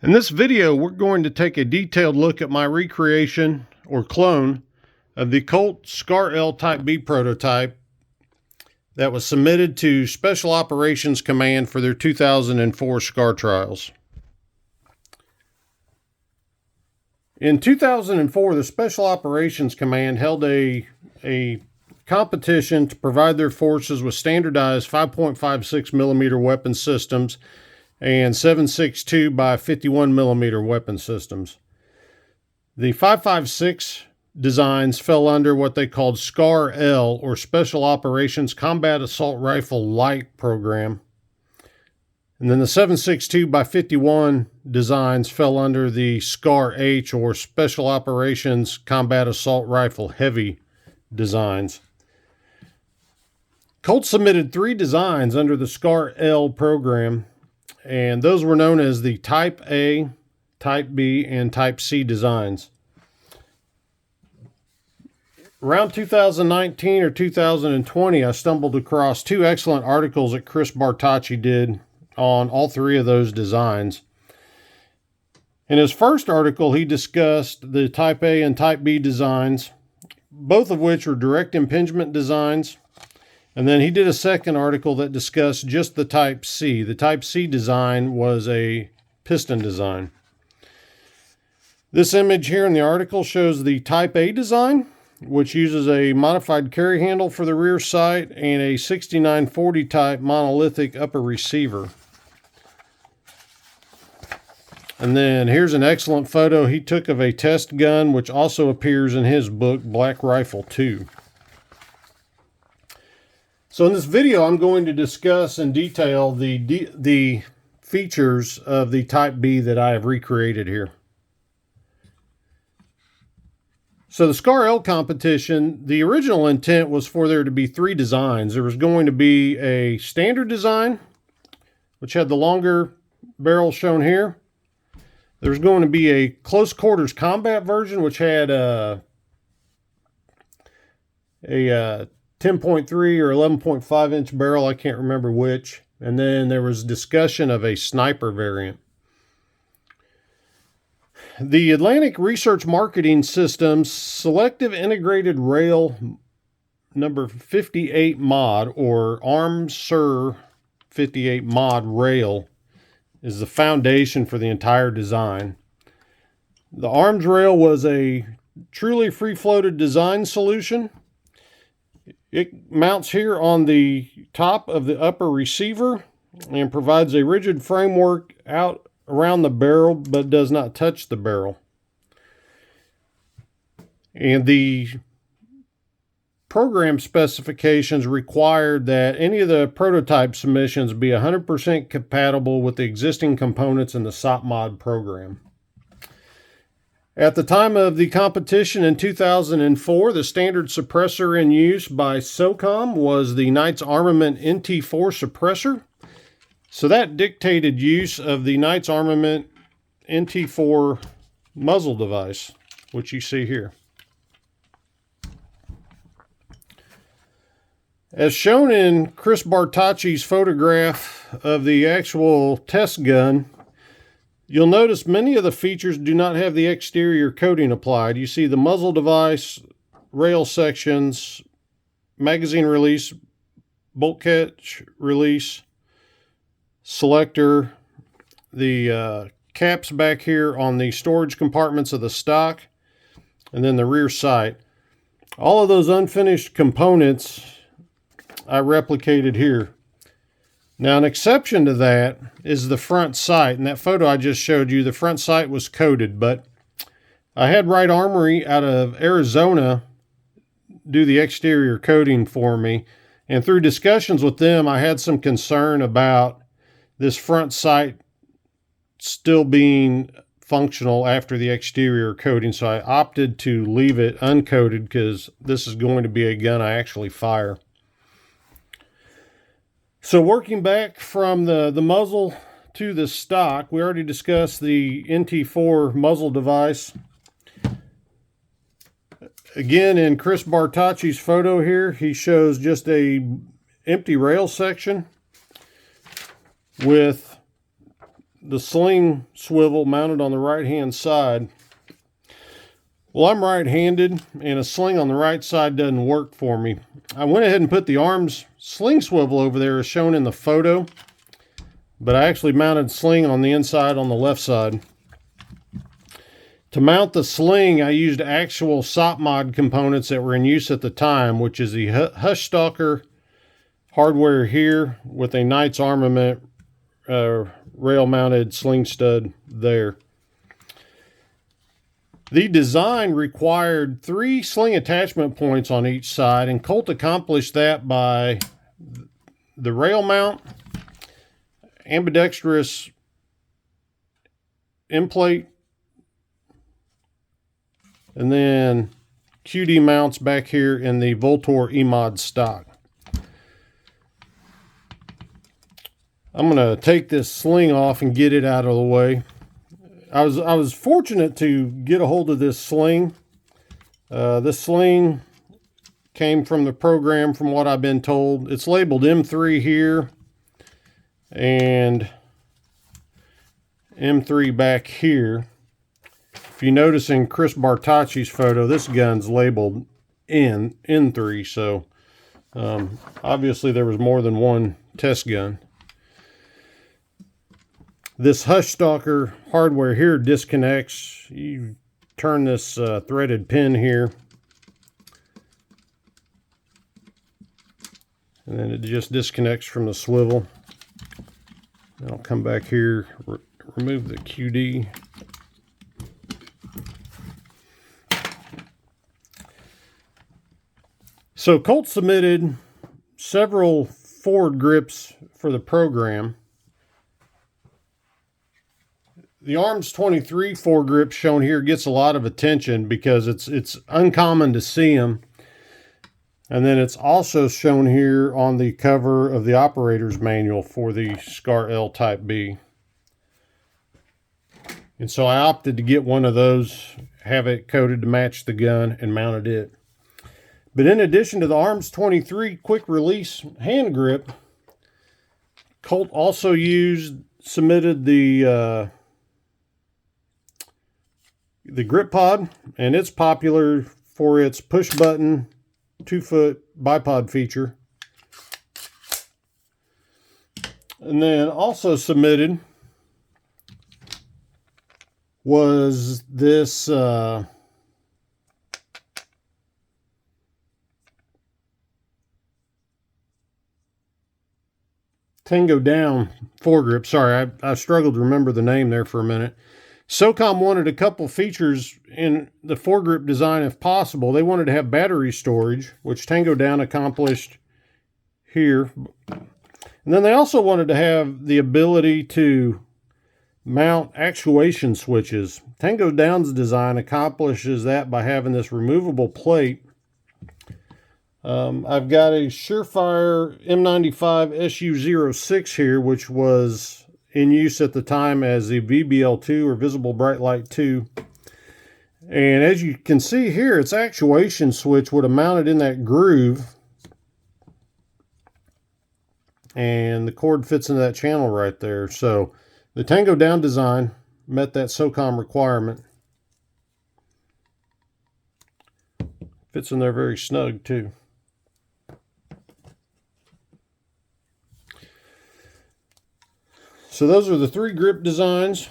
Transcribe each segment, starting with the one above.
In this video, we're going to take a detailed look at my recreation or clone of the Colt SCAR-L Type B prototype that was submitted to Special Operations Command for their 2004 SCAR trials. In 2004, the Special Operations Command held a competition to provide their forces with standardized 5.56 millimeter weapon systems and 7.62 by 51 millimeter weapon systems. The 5.56 designs fell under what they called SCAR-L, or Special Operations Combat Assault Rifle Light program. And then the 7.62 by 51 designs fell under the SCAR-H, or Special Operations Combat Assault Rifle Heavy designs. Colt submitted 3 designs under the SCAR-L program, and those were known as the Type A, Type B, and Type C designs. Around 2019 or 2020, I stumbled across 2 excellent articles that Chris Bartacci did on all 3 of those designs. In his first article, he discussed the Type A and Type B designs, both of which were direct impingement designs. And then he did a second article that discussed just the Type C. The Type C design was a piston design. This image here in the article shows the Type A design, which uses a modified carry handle for the rear sight and a 6940 type monolithic upper receiver. And then here's an excellent photo he took of a test gun, which also appears in his book, Black Rifle 2. So in this video, I'm going to discuss in detail the features of the Type B that I have recreated here. So the SCAR-L competition, the original intent was for there to be 3 designs. There was going to be a standard design, which had the longer barrel shown here. There's going to be a close quarters combat version, which had a 10.3 or 11.5 inch barrel. I can't remember which. And then there was discussion of a sniper variant. The Atlantic Research Marketing Systems Selective Integrated Rail number 58 mod, or ARM-SIR 58 mod rail, is the foundation for the entire design. The ARMS rail was a truly free-floated design solution. It mounts here on the top of the upper receiver and provides a rigid framework out around the barrel, but does not touch the barrel. And the program specifications required that any of the prototype submissions be 100% compatible with the existing components in the SOP-MOD program. At the time of the competition in 2004, the standard suppressor in use by SOCOM was the Knights Armament NT4 suppressor. So that dictated use of the Knights Armament NT4 muzzle device, which you see here. As shown in Chris Bartacci's photograph of the actual test gun, you'll notice many of the features do not have the exterior coating applied. You see the muzzle device, rail sections, magazine release, bolt catch release, selector, the caps back here on the storage compartments of the stock, and then the rear sight. All of those unfinished components I replicated here. Now, an exception to that is the front sight. In that photo I just showed you, the front sight was coated, but I had Right Armory out of Arizona do the exterior coating for me. And through discussions with them, I had some concern about this front sight still being functional after the exterior coating. So I opted to leave it uncoated because this is going to be a gun I actually fire. So working back from the muzzle to the stock, we already discussed the NT4 muzzle device. Again, in Chris Bartacci's photo here, he shows just a empty rail section with the sling swivel mounted on the right-hand side. Well, I'm right-handed, and a sling on the right side doesn't work for me. I went ahead and put the arms sling swivel over there as shown in the photo, but I actually mounted sling on the inside on the left side. To mount the sling, I used actual SOP mod components that were in use at the time, which is the Hush Stalker hardware here with a Knight's Armament rail-mounted sling stud there. The design required 3 sling attachment points on each side, and Colt accomplished that by the rail mount, ambidextrous end plate, and then QD mounts back here in the Voltor E-Mod stock. I'm going to take this sling off and get it out of the way. I was fortunate to get a hold of this sling. This sling came from the program, from what I've been told. It's labeled M3 here and M3 back here. If you notice in Chris Bartacci's photo, this gun's labeled N3, so obviously there was more than one test gun. This Hush Stalker hardware here disconnects. You turn this threaded pin here, and then it just disconnects from the swivel. And I'll come back here, remove the QD. So Colt submitted several forward grips for the program. The Arms 23 foregrip shown here gets a lot of attention because it's uncommon to see them. And then it's also shown here on the cover of the operator's manual for the SCAR-L Type B. And so I opted to get one of those, have it coated to match the gun, and mounted it. But in addition to the Arms 23 quick release hand grip, Colt also submitted the grip pod, and it's popular for its push button 2-foot bipod feature. And then also submitted was this Tango Down foregrip. Sorry, I struggled to remember the name there for a minute. SOCOM wanted a couple features in the foregrip design if possible. They wanted to have battery storage, which Tango Down accomplished here. And then they also wanted to have the ability to mount actuation switches. Tango Down's design accomplishes that by having this removable plate. I've got a Surefire M95 SU06 here, which was in use at the time as the VBL2 or Visible Bright Light 2. And as you can see here, its actuation switch would have mounted in that groove, and the cord fits into that channel right there. So the Tango Down design met that SOCOM requirement. Fits in there very snug too. So those are the 3 grip designs.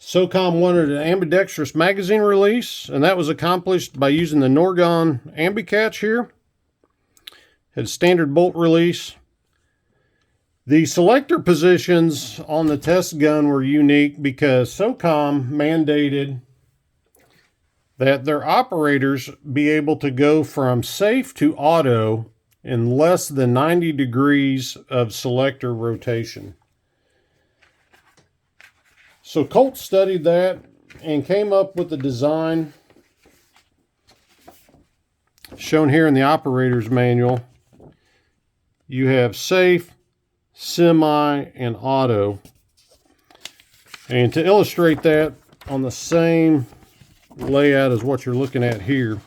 SOCOM wanted an ambidextrous magazine release, and that was accomplished by using the Norgon Ambi-Catch here. Had a standard bolt release. The selector positions on the test gun were unique because SOCOM mandated that their operators be able to go from safe to auto in less than 90 degrees of selector rotation. So Colt studied that and came up with the design shown here in the operator's manual. You have safe, semi, and auto. And to illustrate that on the same layout as what you're looking at here.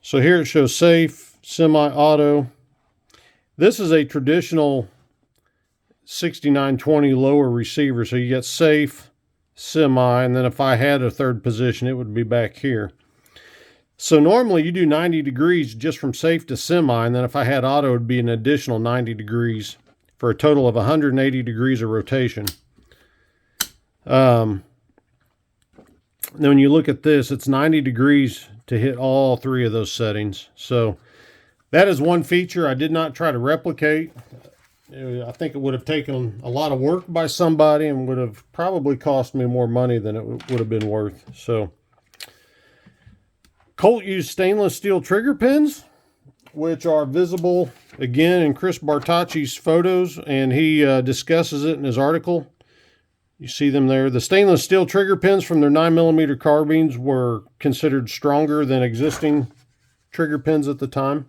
So here it shows safe, semi-auto. This is a traditional 6920 lower receiver. So you get safe, semi, and then if I had a third position, it would be back here. So normally you do 90 degrees just from safe to semi, and then if I had auto, it would be an additional 90 degrees for a total of 180 degrees of rotation. Then when you look at this, it's 90 degrees to hit all three of those settings. So that is one feature I did not try to replicate. I think it would have taken a lot of work by somebody and would have probably cost me more money than it would have been worth. So Colt used stainless steel trigger pins, which are visible again in Chris Bartacci's photos, and he discusses it in his article. You see them there. The stainless steel trigger pins from their 9mm carbines were considered stronger than existing trigger pins at the time.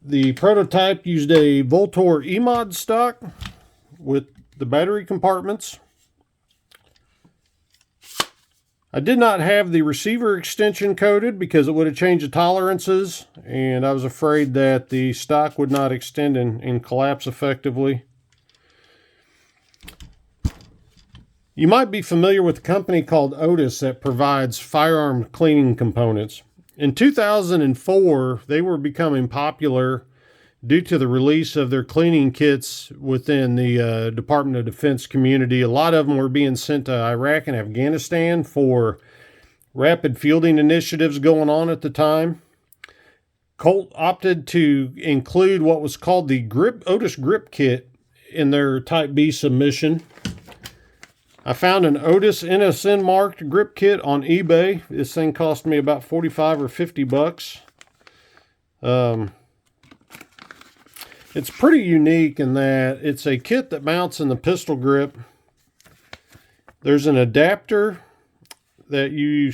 The prototype used a Voltor E-Mod stock with the battery compartments. I did not have the receiver extension coated because it would have changed the tolerances, and I was afraid that the stock would not extend and collapse effectively. You might be familiar with a company called Otis that provides firearm cleaning components. In 2004, they were becoming popular due to the release of their cleaning kits within the Department of Defense community. A lot of them were being sent to Iraq and Afghanistan for rapid fielding initiatives going on at the time. Colt opted to include what was called the Otis Grip Kit in their Type B submission. I found an Otis NSN marked grip kit on eBay. This thing cost me about 45 or 50 bucks. It's pretty unique in that it's a kit that mounts in the pistol grip. There's an adapter that you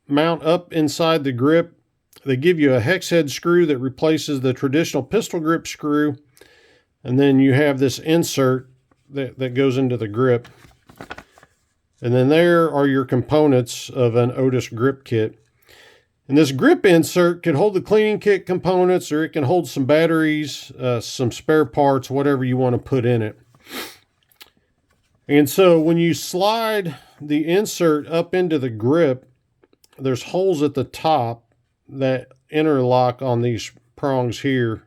mount up inside the grip. They give you a hex head screw that replaces the traditional pistol grip screw. And then you have this insert that goes into the grip. And then there are your components of an Otis grip kit. And this grip insert can hold the cleaning kit components, or it can hold some batteries, some spare parts, whatever you want to put in it. And so when you slide the insert up into the grip, there's holes at the top that interlock on these prongs here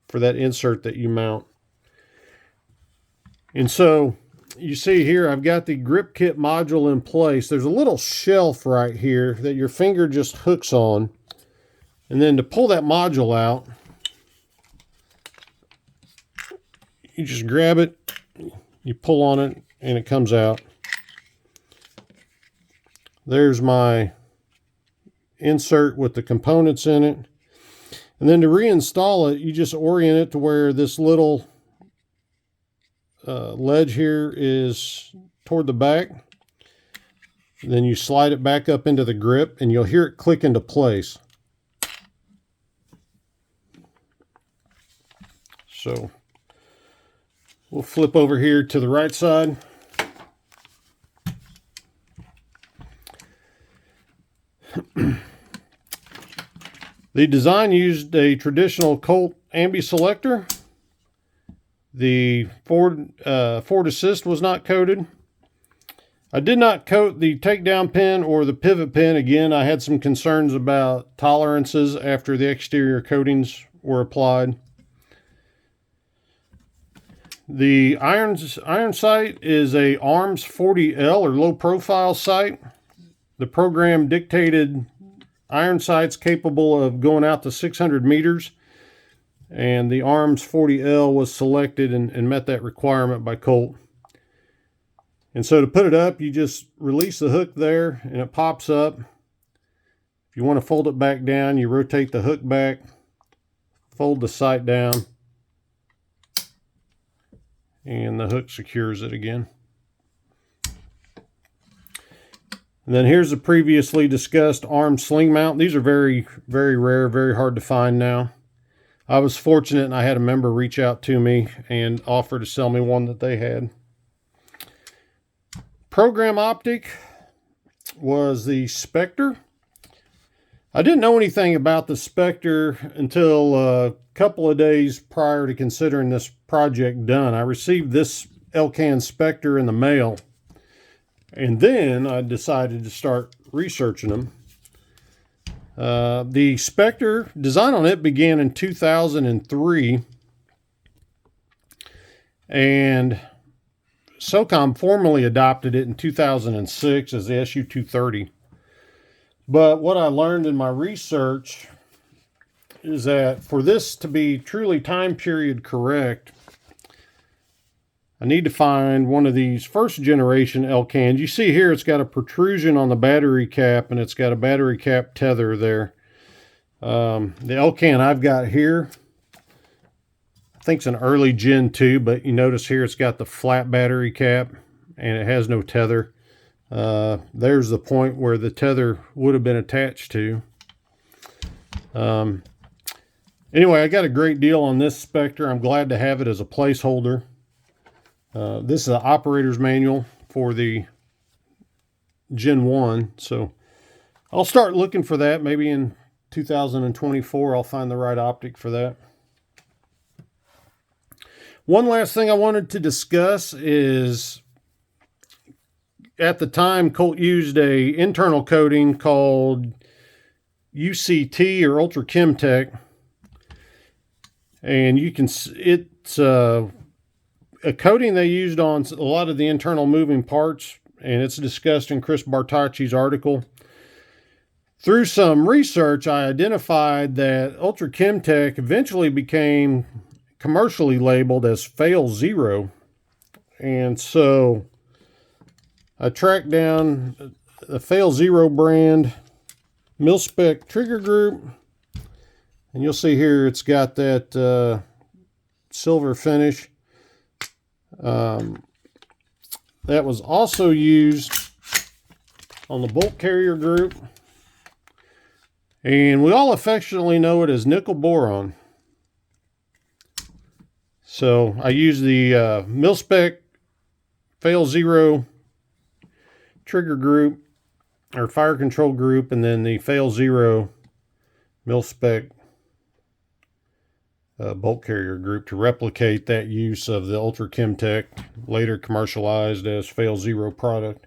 for that insert that you mount. And so you see here, I've got the grip kit module in place. There's a little shelf right here that your finger just hooks on. And then to pull that module out, you just grab it, you pull on it, and it comes out. There's my insert with the components in it. And then to reinstall it, you just orient it to where this little ledge here is toward the back. And then you slide it back up into the grip and you'll hear it click into place. So we'll flip over here to the right side. The design used a traditional Colt ambi selector. The Ford Assist was not coated. I did not coat the takedown pin or the pivot pin. Again, I had some concerns about tolerances after the exterior coatings were applied. The iron sight is a ARMS 40L or low profile sight. The program dictated iron sights capable of going out to 600 meters. And the ARMS 40L was selected and met that requirement by Colt. And so to put it up, you just release the hook there and it pops up. If you want to fold it back down, you rotate the hook back, fold the sight down, and the hook secures it again. And then here's the previously discussed arm sling mount. These are very, very rare, very hard to find now. I was fortunate and I had a member reach out to me and offer to sell me one that they had. Program Optic was the Spectre. I didn't know anything about the Spectre until a couple of days prior to considering this project done. I received this Elcan Spectre in the mail, and then I decided to start researching them. The Spectre, design on it began in 2003, and SOCOM formally adopted it in 2006 as the SU-230. But what I learned in my research is that for this to be truly time period correct, I need to find one of these first generation Elcans. You see here it's got a protrusion on the battery cap, and it's got a battery cap tether there. The Elcan I've got here, I think it's an early Gen 2, but you notice here it's got the flat battery cap and it has no tether. There's the point where the tether would have been attached to. Anyway, I got a great deal on this Spectre. I'm glad to have it as a placeholder. This is the operator's manual for the Gen 1, so I'll start looking for that. Maybe in 2024 I'll find the right optic for that. One last thing I wanted to discuss is, at the time, Colt used a internal coating called UCT or Ultra Chemtech, and you can, it's a coating they used on a lot of the internal moving parts, and it's discussed in Chris Bartacci's article. Through some research, I identified that Ultra Chemtech eventually became commercially labeled as Fail Zero, and so I tracked down the Fail Zero brand mil-spec trigger group, and you'll see here it's got that silver finish. That was also used on the bolt carrier group, and we all affectionately know it as nickel boron. So I use the mil-spec Fail Zero trigger group or fire control group, and then the Fail Zero mil-spec bolt carrier group to replicate that use of the Ultra Chemtech, later commercialized as Fail Zero product.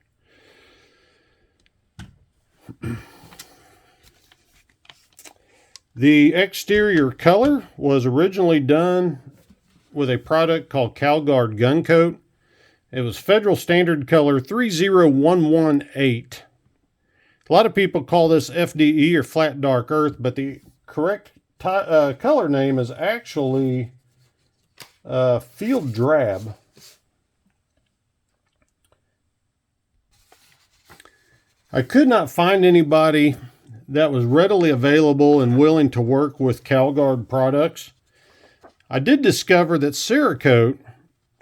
The exterior color was originally done with a product called CalGuard Gun Coat. It was Federal Standard Color 30118. A lot of people call this FDE or Flat Dark Earth, but the correct color name is actually Field Drab. I could not find anybody that was readily available and willing to work with CalGuard products. I did discover that Cerakote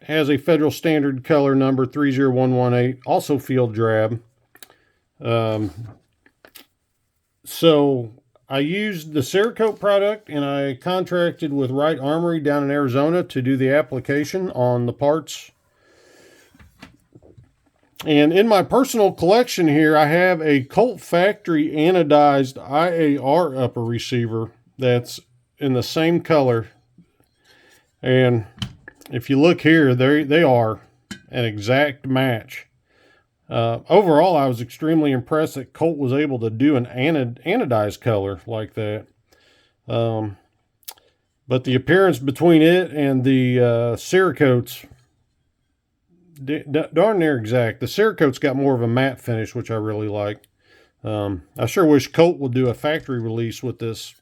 has a Federal Standard Color number 30118, also Field Drab. So I used the Cerakote product, and I contracted with Wright Armory down in Arizona to do the application on the parts. And in my personal collection here, I have a Colt factory anodized IAR upper receiver that's in the same color. And if you look here, they are an exact match. Overall, I was extremely impressed that Colt was able to do an anodized color like that. But the appearance between it and the Cerakote's darn near exact. The Cerakote's got more of a matte finish, which I really like. I sure wish Colt would do a factory release with this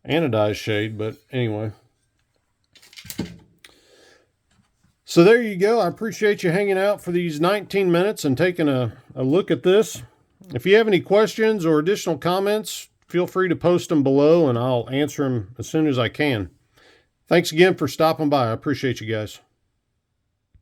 anodized shade, but anyway. So there you go. I appreciate you hanging out for these 19 minutes and taking a look at this. If you have any questions or additional comments, feel free to post them below and I'll answer them as soon as I can. Thanks again for stopping by. I appreciate you guys.